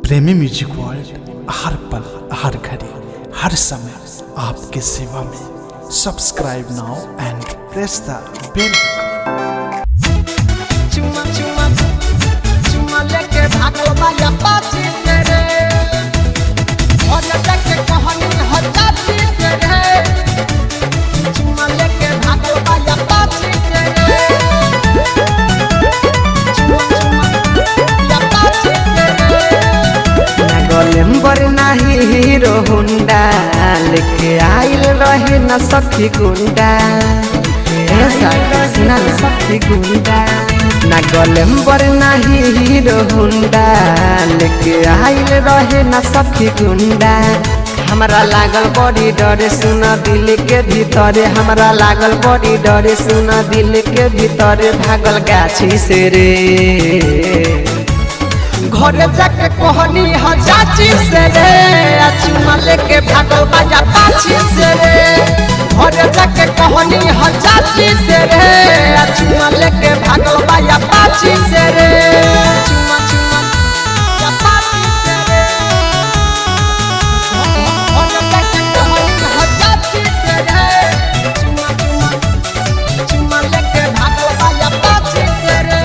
प्रेमी music world हर पल हर घड़ी हर समय आपके सेवा में। सब्सक्राइब नाउ एंड प्रेस द बेल। चुमा चुमा चुमा लेके भागो बाया पाची से रे, और लेके कहानी हजाती से रे। चुमा लेके भागो बाया पाची से रे, चुमा चुमा या पाची से रे। गोलेम्बर नाही हीरो हुंडा लेके आइल रहे न सखी गुंडा, ऐसा कृष्णा न सखी गुंडा। ना गोलेम्बर नाही हीरो हुंडा लेके आइल रहे न सखी गुंडा। हमरा लागल बड़ी डरे सुना दिल के भीतरे, हमरा लागल बड़ी डरे सुना दिल के भीतरे। भागल गाछी से रे, घरे जाके कहनी हजाची से रे। चुमा लेके भागो बाया पाची से रे, घरे जाके कहनी हजाची से रे। चुमा लेके भागो बाया पाची से रे, चुमा चुमा या पाची से रे। घरे जाके कहनी हजाची से रे, चुमा चुमा चुमा लेके भागो बाया पाची से रे।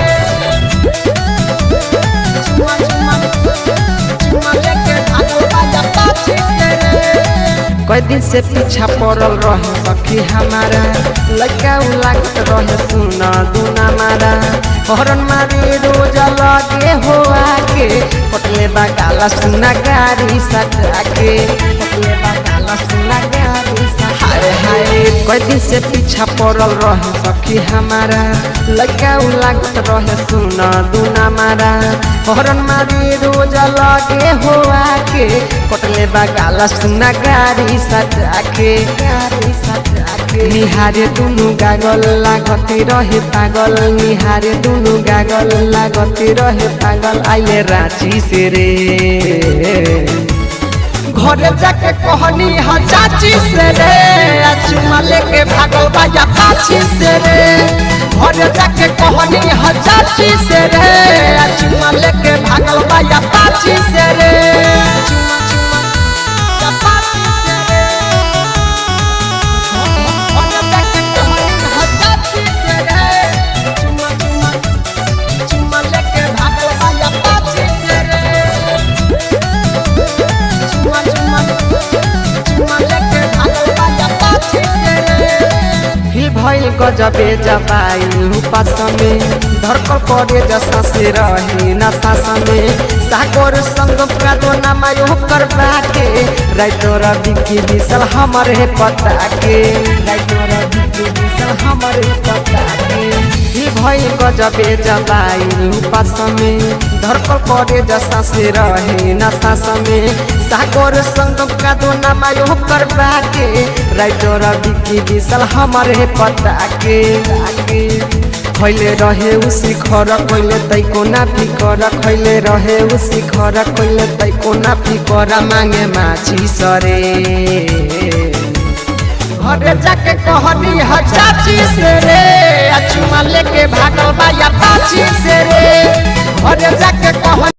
कई दिन से पीछा पड़ल रहे सखी हमारा, लड़का लागत रहे सुना दूना मारा। हरन मारे रोज लगे हो आके, पटले बागाला सुना गाड़ी सटा के, पटले बागाला सुना गाड़ी हाय हाय। कई दिन से पीछा पड़ल रहे सखी हमारा, लड़का लागत रहे सुना दूना मारा। हरन मारे रोज लगे हो आके, पटले बागाला सुना गाड़ी सटा के, गाड़ी सटा के। निहारे दुनु गागल लागते रहे पागल, निहारे दुनु गागल लागते रहे पागल। आइले रांची से रे, घरे जाके कहनी हजाची से रे। चुमा लेके भागो बाया पाची से रे, घरे जाके कहनी हजाची से रे। चुमा लेके भागो बाया पाची से रे, चुमा चुमा या पाची से रे। घरे जाके कहनी हजाची से रे, चुमा चुमा चुमा लेके भागो बाया पाची से रे। हिल भइल गजबे जबाइल उपास में, धरकर पड़े जसा से रही न सास में। सागर संग प्रादो नामायो कर बाटे, राइतो रवि की विसल हमर है पता के, राइतो रवि की विसल हमर है पता के। हिल भइल गजबे जबाइल उपास में, धरकर पड़े जसा से रही न सास में। सागर संग प्रादो नामायो कर बाटे, राइतो रवि की विसल हमर है पता के। खैले रहे उसी खर कैले तैको ना फिकर, खैले रहे उसी खर कैले तैको ना फिकर। मांगे माछी सरे, घरे जाके कहनी हजाची से रे। चुमा लेके भागो बाया पाची से रे, घरे जाके कहनी